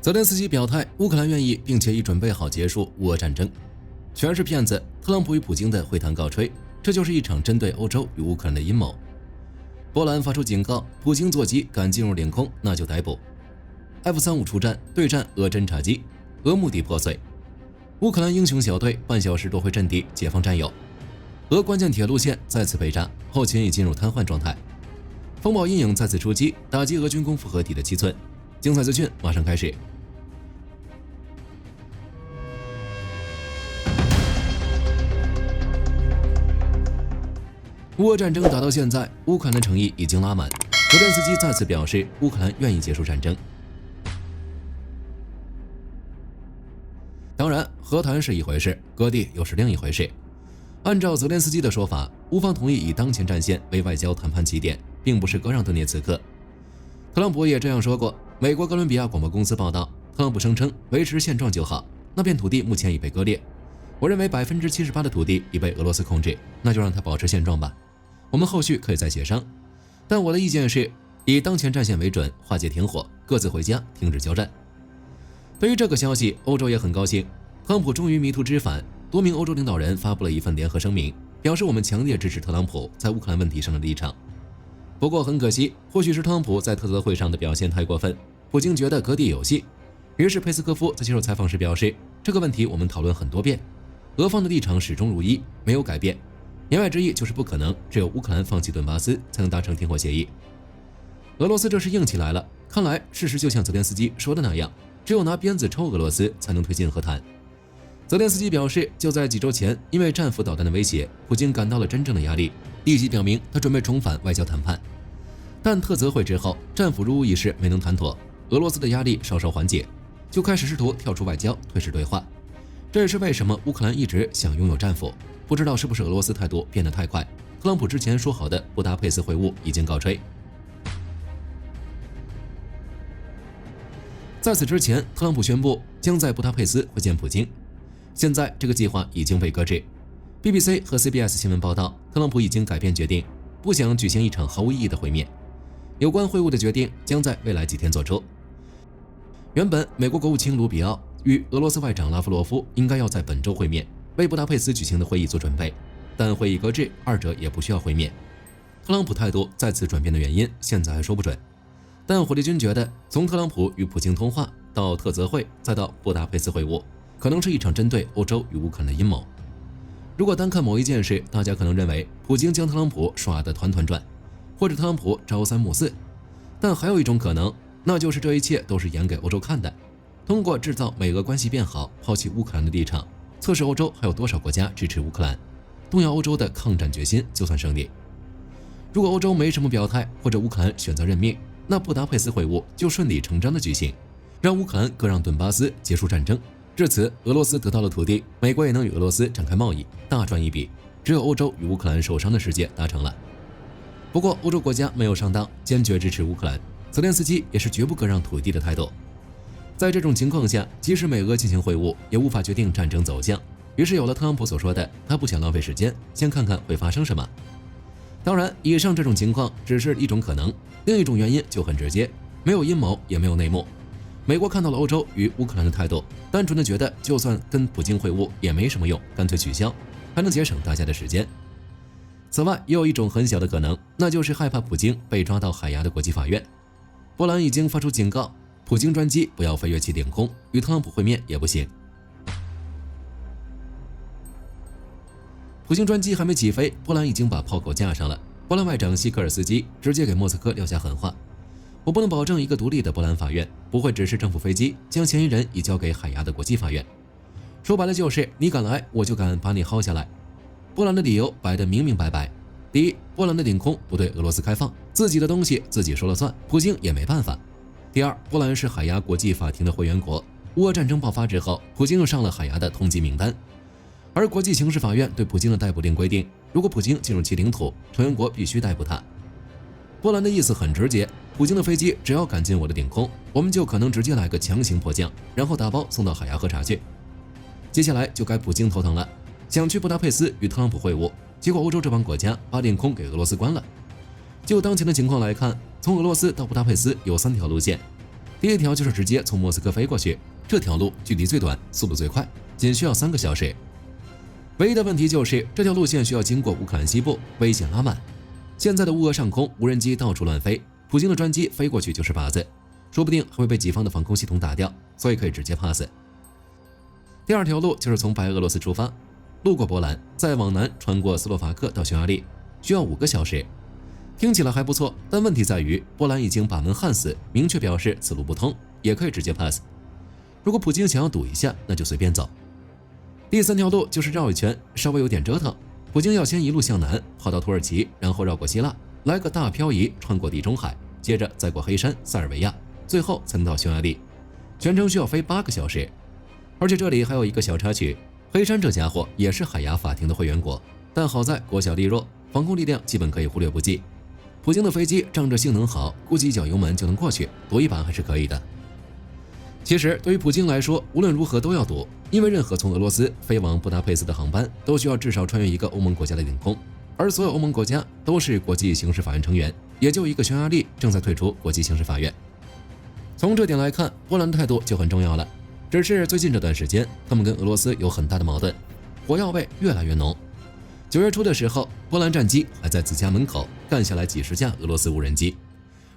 泽连斯基表态，乌克兰愿意并且已准备好结束乌俄战争。全是骗子！特朗普与普京的会谈告吹，这就是一场针对欧洲与乌克兰的阴谋。波兰发出警告，普京座机敢进入领空，那就逮捕。F-35出战对战俄侦察机，俄目的破碎。乌克兰英雄小队半小时夺回阵地，解放战友。俄关键铁路线再次被炸，后勤已进入瘫痪状态。风暴阴影再次出击，打击俄军攻复合体的7寸。精彩资讯马上开始。乌俄战争打到现在，乌克兰的诚意已经拉满。泽连斯基再次表示，乌克兰愿意结束战争。当然，和谈是一回事，割地又是另一回事。按照泽连斯基的说法，乌方同意以当前战线为外交谈判起点，并不是割让顿涅茨克。特朗普也这样说过。美国哥伦比亚广播公司报道，特朗普声称维持现状就好，那片土地目前已被割裂。我认为78%的土地已被俄罗斯控制，那就让它保持现状吧。我们后续可以再协商，但我的意见是以当前战线为准，化解停火，各自回家，停止交战。对于这个消息，欧洲也很高兴。特朗普终于迷途知返，多名欧洲领导人发布了一份联合声明，表示我们强烈支持特朗普在乌克兰问题上的立场。不过很可惜，或许是特朗普在特泽会上的表现太过分，普京觉得割地有戏。于是佩斯科夫在接受采访时表示，这个问题我们讨论很多遍，俄方的立场始终如一，没有改变。言外之意就是不可能，只有乌克兰放弃顿巴斯才能达成停火协议。俄罗斯这时硬起来了，看来事实就像泽连斯基说的那样，只有拿鞭子抽俄罗斯才能推进和谈。泽连斯基表示，就在几周前，因为战斧导弹的威胁，普京感到了真正的压力，立即表明他准备重返外交谈判。但特泽会之后，战斧入乌一事没能谈妥，俄罗斯的压力稍稍缓解，就开始试图跳出外交，推迟对话。这也是为什么乌克兰一直想拥有战斧。不知道是不是俄罗斯态度变得太快，特朗普之前说好的布达佩斯会晤已经告吹。在此之前，特朗普宣布将在布达佩斯会见普京，现在这个计划已经被搁置。BBC 和 CBS 新闻报道，特朗普已经改变决定，不想举行一场毫无意义的会面。有关会晤的决定将在未来几天做出。原本美国国务卿卢比奥与俄罗斯外长拉夫罗夫应该要在本周会面，为布达佩斯举行的会议做准备，但会议搁置，二者也不需要会面。特朗普态度再次转变的原因，现在还说不准。但火力军觉得，从特朗普与普京通话到特泽会，再到布达佩斯会晤，可能是一场针对欧洲与乌克兰的阴谋。如果单看某一件事，大家可能认为普京将特朗普耍得团团转，或者特朗普朝三暮四。但还有一种可能，那就是这一切都是演给欧洲看的，通过制造美俄关系变好，抛弃乌克兰的立场，测试欧洲还有多少国家支持乌克兰，动摇欧洲的抗战决心，就算胜利。如果欧洲没什么表态，或者乌克兰选择认命，那布达佩斯会晤就顺理成章的举行，让乌克兰割让顿巴斯，结束战争。至此，俄罗斯得到了土地，美国也能与俄罗斯展开贸易，大赚一笔。只有欧洲与乌克兰受伤的世界达成了。不过，欧洲国家没有上当，坚决支持乌克兰。泽连斯基也是绝不割让土地的态度。在这种情况下，即使美俄进行会晤，也无法决定战争走向。于是有了特朗普所说的，他不想浪费时间，先看看会发生什么。当然，以上这种情况只是一种可能，另一种原因就很直接，没有阴谋，也没有内幕。美国看到了欧洲与乌克兰的态度，单纯的觉得就算跟普京会晤也没什么用，干脆取消，还能节省大家的时间。此外，也有一种很小的可能，那就是害怕普京被抓到海牙的国际法院。波兰已经发出警告，普京专机不要飞越其领空，与特朗普会面也不行。普京专机还没起飞，波兰已经把炮口架上了。波兰外长西科尔斯基直接给莫斯科撂下狠话：我不能保证一个独立的波兰法院不会指示政府飞机将嫌疑人移交给海牙的国际法院。说白了就是你敢来，我就敢把你薅下来。波兰的理由摆得明明白白：第一，波兰的领空不对俄罗斯开放，自己的东西自己说了算，普京也没办法；第二，波兰是海牙国际法庭的会员国，乌俄战争爆发之后，普京又上了海牙的通缉名单，而国际刑事法院对普京的逮捕令规定，如果普京进入其领土，成员国必须逮捕他。波兰的意思很直接，普京的飞机只要敢进我的领空，我们就可能直接来个强行迫降，然后打包送到海牙喝茶去。接下来就该普京头疼了，想去布达佩斯与特朗普会晤，结果欧洲这帮国家把领空给俄罗斯关了。就当前的情况来看，从俄罗斯到布达佩斯有3条路线：第一条就是直接从莫斯科飞过去，这条路距离最短，速度最快，仅需要3个小时。唯一的问题就是这条路线需要经过乌克兰西部，危险拉满。现在的乌俄上空无人机到处乱飞，普京的专机飞过去就是靶子，说不定还会被己方的防空系统打掉，所以可以直接 pass。第二条路就是从白俄罗斯出发，路过波兰，再往南穿过斯洛伐克到匈牙利，需要5个小时。听起来还不错，但问题在于波兰已经把门焊死，明确表示此路不通，也可以直接 pass。如果普京想要赌一下，那就随便走。第3条路就是绕一圈，稍微有点折腾。普京要先一路向南跑到土耳其，然后绕过希腊，来个大漂移，穿过地中海，接着再过黑山、塞尔维亚，最后才能到匈牙利，全程需要飞8个小时。而且这里还有一个小插曲，黑山这家伙也是海牙法庭的会员国，但好在国小力弱，防空力量基本可以忽略不计。普京的飞机仗着性能好，估计一脚油门就能过去，赌一把还是可以的。其实对于普京来说，无论如何都要赌，因为任何从俄罗斯飞往布达佩斯的航班都需要至少穿越一个欧盟国家的领空，而所有欧盟国家都是国际刑事法院成员，也就一个匈牙利正在退出国际刑事法院。从这点来看，波兰的态度就很重要了。只是最近这段时间，他们跟俄罗斯有很大的矛盾，火药味越来越浓。9月初的时候，波兰战机还在自家门口干下来几十架俄罗斯无人机，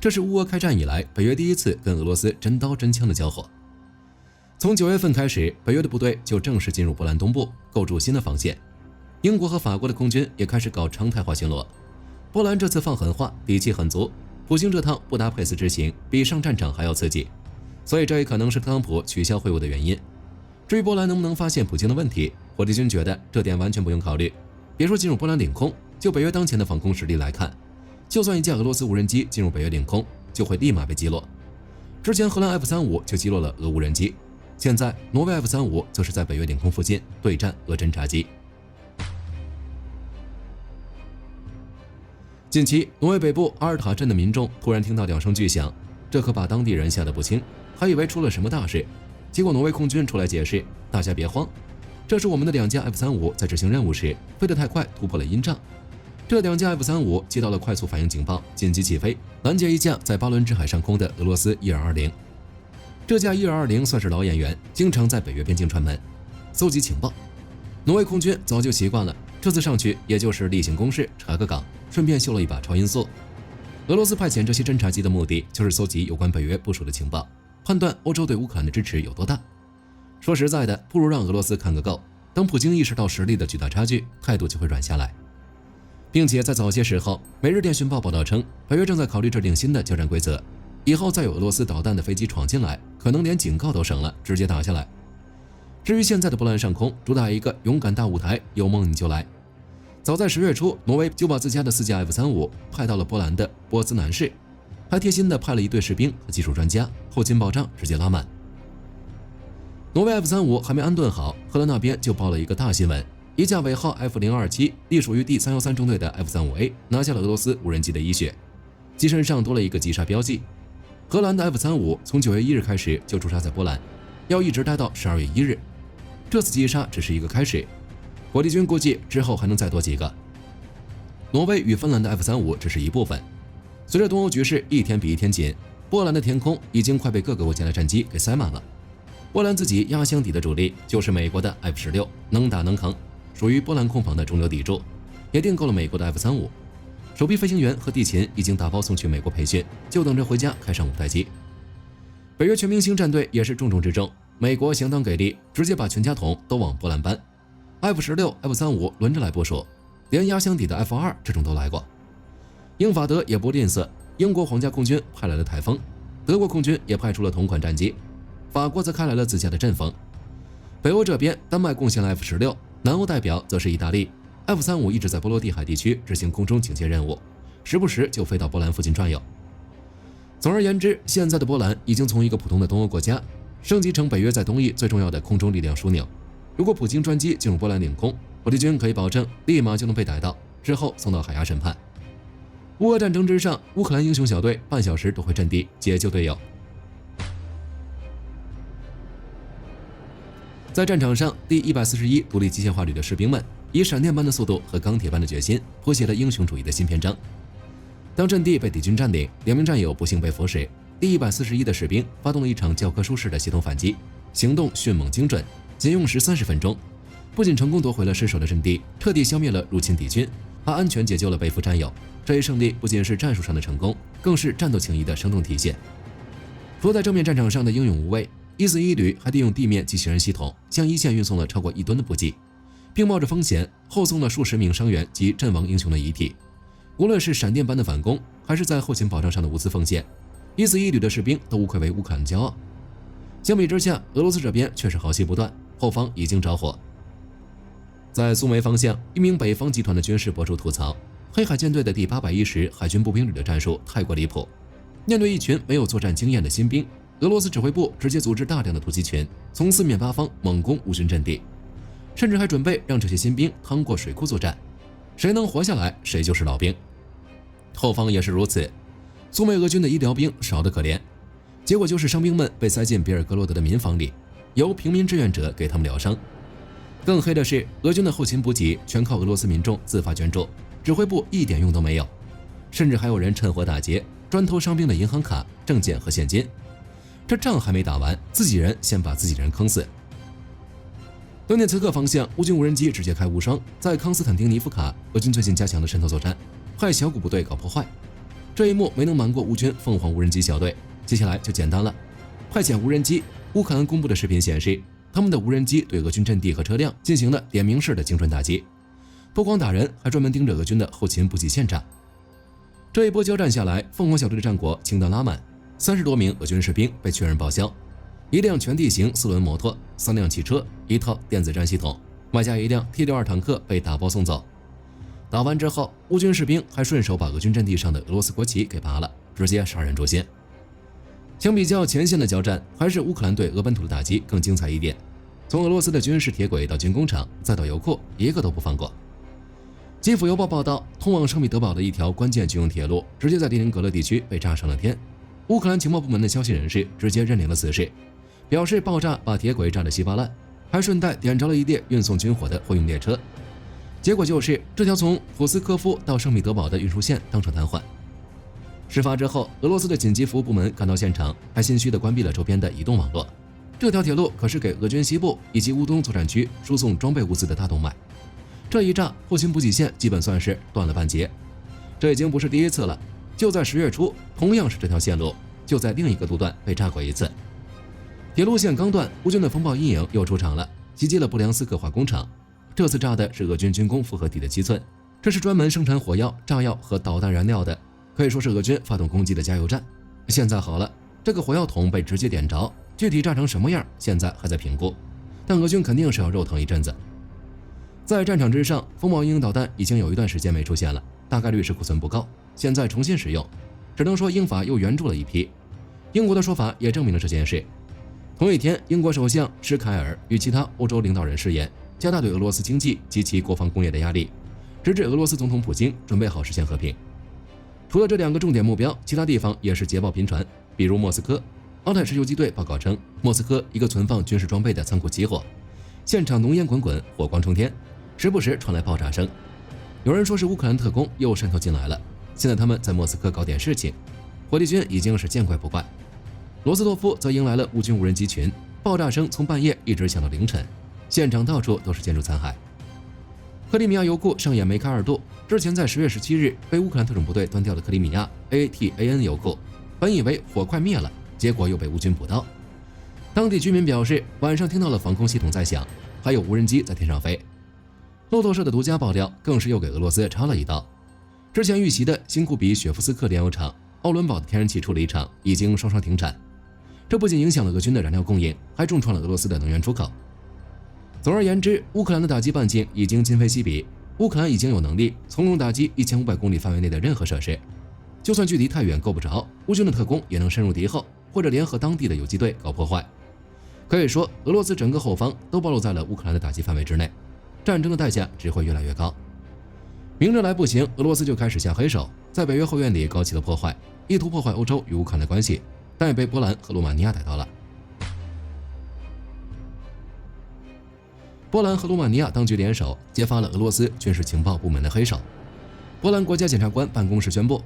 这是乌俄开战以来北约第一次跟俄罗斯真刀真枪的交火。从9月份开始，北约的部队就正式进入波兰东部，构筑新的防线。英国和法国的空军也开始搞常态化巡逻。波兰这次放狠话，底气很足。普京这趟布达佩斯之行比上战场还要刺激，所以这也可能是特朗普取消会晤的原因。至于波兰能不能发现普京的问题，火力军觉得这点完全不用考虑。别说进入波兰领空，就北约当前的防空实力来看，就算一架俄罗斯无人机进入北约领空，就会立马被击落。之前荷兰 F-35就击落了俄无人机，现在挪威 F-35则是在北约领空附近对战俄侦察机。近期，挪威北部阿尔塔镇的民众突然听到2声巨响，这可把当地人吓得不轻，还以为出了什么大事。结果挪威空军出来解释，大家别慌，这是我们的2架 F-35在执行任务时飞得太快，突破了音障。这2架 F-35接到了快速反应警报，紧急起飞，拦截一架在巴伦支海上空的俄罗斯伊尔20。这架伊尔20算是老演员，经常在北约边境串门，搜集情报。挪威空军早就习惯了，这次上去也就是例行公事，查个岗，顺便秀了一把超音速。俄罗斯派遣这些侦察机的目的就是搜集有关北约部署的情报，判断欧洲对乌克兰的支持有多大。说实在的，不如让俄罗斯看个够。等普京意识到实力的巨大差距，态度就会软下来。并且在早些时候，每日电讯报报道称，北约正在考虑制定新的交战规则，以后再有俄罗斯导弹的飞机闯进来，可能连警告都省了，直接打下来。至于现在的波兰上空，主打一个勇敢大舞台，有梦你就来。早在10月初，挪威就把自家的4架 F-35派到了波兰的波兹南市，还贴心的派了一队士兵和技术专家，后勤保障直接拉满。挪威 F-35还没安顿好，荷兰那边就报了一个大新闻，一架尾号 F027 隶属于第313中队的 F-35A 拿下了俄罗斯无人机的一血，机身上多了一个击杀标记。荷兰的 F-35从9月1日开始就驻扎在波兰，要一直待到12月1日。这次击杀只是一个开始，火力军估计之后还能再多几个。挪威与芬兰的 F-35只是一部分。随着东欧局势一天比一天紧，波兰的天空已经快被各个国家的战机给塞满了。波兰自己压箱底的主力就是美国的 F-16，能打能扛，属于波兰空防的中流砥柱，也订购了美国的 F-35。首批飞行员和地勤已经打包送去美国培训，就等着回家开上5台机。北约全明星战队也是重中之重，美国相当给力，直接把全家桶都往波兰搬。F-16、F-35轮着来部署，连压箱底的 F-2这种都来过。英法德也不吝啬，英国皇家空军派来了台风，德国空军也派出了同款战机，法国则开来了自家的阵风。北欧这边，丹麦贡献了 F-16，南欧代表则是意大利。F-35一直在波罗的海地区执行空中警戒任务，时不时就飞到波兰附近转悠。总而言之，现在的波兰已经从一个普通的东欧国家升级成北约在东翼最重要的空中力量枢纽。如果普京专机进入波兰领空，火力军可以保证立马就能被逮到，之后送到海牙审判。乌俄战争之上，乌克兰英雄小队半小时夺回阵地，解救队友。在战场上，第141独立机械化旅的士兵们以闪电般的速度和钢铁般的决心，谱写了英雄主义的新篇章。当阵地被敌军占领，2名战友不幸被腐蚀，第141的士兵发动了一场教科书式的系统反击，行动迅猛精准，仅用时30分钟，不仅成功夺回了失守的阵地，彻底消灭了入侵敌军，还安全解救了被俘战友。这一胜利不仅是战术上的成功，更是战斗情谊的生动体现。除了在正面战场上的英勇无畏，141旅还利用地面机器人系统向一线运送了超过1吨的补给，并冒着风险后送了数十名伤员及阵亡英雄的遗体。无论是闪电般的反攻，还是在后勤保障上的无私奉献，141旅的士兵都无愧为乌克兰骄傲。相比之下，俄罗斯这边却是好戏不断，后方已经着火。在苏梅方向，一名北方集团的军事博主吐槽，黑海舰队的第810海军步兵旅的战术太过离谱。面对一群没有作战经验的新兵，俄罗斯指挥部直接组织大量的突击群，从四面八方猛攻乌军阵地，甚至还准备让这些新兵趟过水库作战，谁能活下来，谁就是老兵。后方也是如此，苏梅俄军的医疗兵少得可怜，结果就是伤兵们被塞进比尔格罗德的民房里，由平民志愿者给他们疗伤。更黑的是，俄军的后勤补给全靠俄罗斯民众自发捐助，指挥部一点用都没有，甚至还有人趁火打劫，专偷伤兵的银行卡、证件和现金。这仗还没打完，自己人先把自己人坑死。顿涅茨克方向，乌军无人机直接开无双，在康斯坦丁尼夫卡，俄军最近加强了渗透作战，派小股部队搞破坏。这一幕没能瞒过乌军凤凰无人机小队，接下来就简单了，派遣无人机。乌克兰公布的视频显示，他们的无人机对俄军阵地和车辆进行了点名式的精准打击，不光打人，还专门盯着俄军的后勤补给线站。这一波交战下来，凤凰小队的战果清单拉满，30多名俄军士兵被确认报销，1辆全地形4轮摩托，3辆汽车，1套电子战系统，外加1辆 T62坦克被打包送走。打完之后，乌军士兵还顺手把俄军阵地上的俄罗斯国旗给拔了，直接杀人诛心。相比较前线的交战，还是乌克兰对俄本土的打击更精彩一点。从俄罗斯的军事铁轨到军工厂，再到油库，一个都不放过。基辅邮报报道，通往圣彼得堡的一条关键军用铁路直接在列宁格勒地区被炸上了天。乌克兰情报部门的消息人士直接认领了此事，表示爆炸把铁轨炸得稀巴烂，还顺带点着了一列运送军火的货运列车。结果就是这条从普斯科夫到圣彼得堡的运输线当场瘫痪。事发之后，俄罗斯的紧急服务部门赶到现场，还心虚地关闭了周边的移动网络。这条铁路可是给俄军西部以及乌东作战区输送装备物资的大动脉，这一炸，后勤补给线基本算是断了半截。这已经不是第一次了，就在10月初，同样是这条线路，就在另一个路段被炸过一次。铁路线刚断，乌军的风暴阴影又出场了，袭击了布良斯克化工厂。这次炸的是俄军军工复合体的7寸，这是专门生产火药、炸药和导弹燃料的，可以说是俄军发动攻击的加油站。现在好了，这个火药桶被直接点着，具体炸成什么样，现在还在评估，但俄军肯定是要肉疼一阵子。在战场之上，风暴鹰导弹已经有一段时间没出现了，大概率是库存不高，现在重新使用，只能说英法又援助了一批。英国的说法也证明了这件事。同一天，英国首相施凯尔与其他欧洲领导人誓言，加大对俄罗斯经济及其国防工业的压力，直至俄罗斯总统普京准备好实现和平。除了这2个重点目标，其他地方也是捷报频传，比如莫斯科，奥太石油机队报告称，莫斯科一个存放军事装备的仓库起火，现场浓烟滚滚，火光冲天，时不时传来爆炸声。有人说是乌克兰特工又渗透进来了，现在他们在莫斯科搞点事情，火力军已经是见怪不怪。罗斯托夫则迎来了乌军无人机群，爆炸声从半夜一直响到凌晨，现场到处都是建筑残骸。克里米亚油库上演梅开二度，之前在10月17日被乌克兰特种部队端掉的克里米亚 AATAN 油库，本以为火快灭了，结果又被乌军补到。当地居民表示，晚上听到了防空系统在响，还有无人机在天上飞。路透社的独家爆料更是又给俄罗斯插了一刀。之前预习的新库比雪夫斯克炼油厂、奥伦堡的天然气处理厂已经双双停产，这不仅影响了俄军的燃料供应，还重创了俄罗斯的能源出口。总而言之，乌克兰的打击半径已经今非昔比，乌克兰已经有能力从容打击1500公里范围内的任何设施，就算距离太远够不着，乌军的特工也能深入敌后，或者联合当地的游击队搞破坏。可以说，俄罗斯整个后方都暴露在了乌克兰的打击范围之内，战争的代价只会越来越高。明着来不行，俄罗斯就开始下黑手，在北约后院里搞起了破坏，意图破坏欧洲与乌克兰的关系，但也被波兰和罗马尼亚逮到了。波兰和罗马尼亚当局联手揭发了俄罗斯军事情报部门的黑手。波兰国家检察官办公室宣布，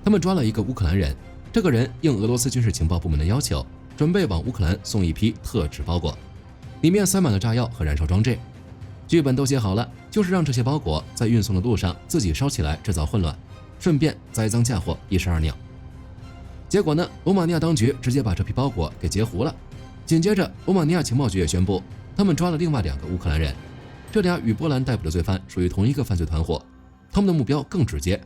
他们抓了一个乌克兰人，这个人应俄罗斯军事情报部门的要求，准备往乌克兰送一批特制包裹，里面塞满了炸药和燃烧装置。剧本都写好了，就是让这些包裹在运送的路上自己烧起来，制造混乱，顺便栽赃嫁祸，一石二鸟。结果呢，罗马尼亚当局直接把这批包裹给截胡了。紧接着，罗马尼亚情报局也宣布，他们抓了另外2个乌克兰人，这俩与波兰逮捕的罪犯属于同一个犯罪团伙。他们的目标更直接，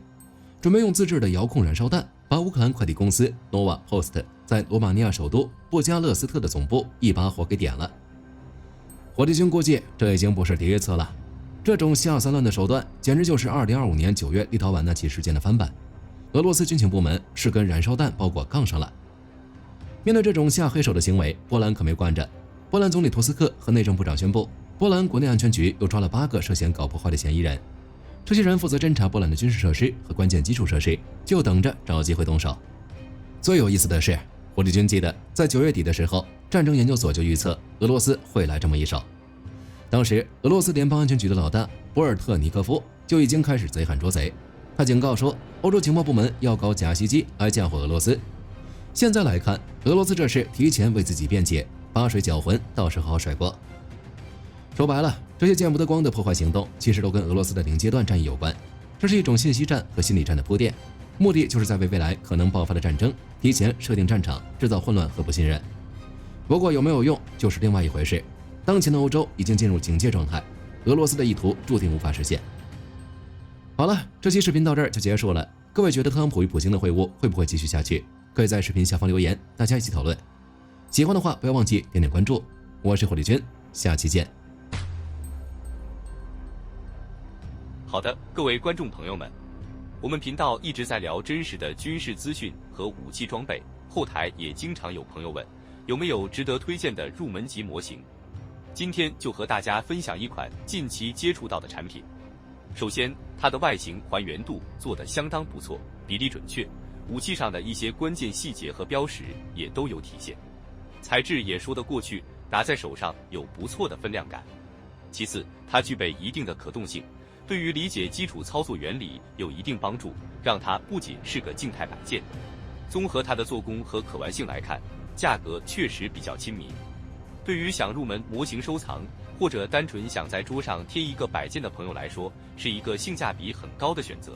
准备用自制的遥控燃烧弹把乌克兰快递公司 Nova Post 在罗马尼亚首都布加勒斯特的总部一把火给点了。火力军估计这已经不是第一次了，这种下三滥的手段简直就是2025年9月立陶宛那起事件的翻版。俄罗斯军情部门是跟燃烧弹包裹杠上了。面对这种下黑手的行为，波兰可没惯着。波兰总理图斯克和内政部长宣布，波兰国内安全局又抓了8个涉嫌搞破坏的嫌疑人。这些人负责侦察波兰的军事设施和关键基础设施，就等着找机会动手。最有意思的是，火力军记得在9月底的时候，战争研究所就预测俄罗斯会来这么一手。当时，俄罗斯联邦安全局的老大博尔特尼科夫就已经开始贼喊捉贼。他警告说，欧洲情报部门要搞假袭击来嫁祸俄罗斯。现在来看，俄罗斯这是提前为自己辩解，把水搅浑，到时候甩锅。说白了，这些见不得光的破坏行动，其实都跟俄罗斯的零阶段战役有关。这是一种信息战和心理战的铺垫，目的就是在为未来可能爆发的战争提前设定战场，制造混乱和不信任。不过有没有用，就是另外一回事。当前的欧洲已经进入警戒状态，俄罗斯的意图注定无法实现。好了，这期视频到这儿就结束了。各位觉得特朗普与普京的会晤会不会继续下去？可以在视频下方留言，大家一起讨论。喜欢的话不要忘记点点关注。我是火力军，下期见。好的，各位观众朋友们，我们频道一直在聊真实的军事资讯和武器装备，后台也经常有朋友问，有没有值得推荐的入门级模型？今天就和大家分享一款近期接触到的产品。首先，它的外形还原度做得相当不错，比例准确，武器上的一些关键细节和标识也都有体现，材质也说得过去，拿在手上有不错的分量感。其次，它具备一定的可动性，对于理解基础操作原理有一定帮助，让它不仅是个静态摆件。综合它的做工和可玩性来看，价格确实比较亲民。对于想入门模型收藏，或者单纯想在桌上贴一个摆件的朋友来说，是一个性价比很高的选择。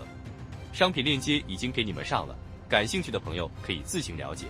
商品链接已经给你们上了，感兴趣的朋友可以自行了解。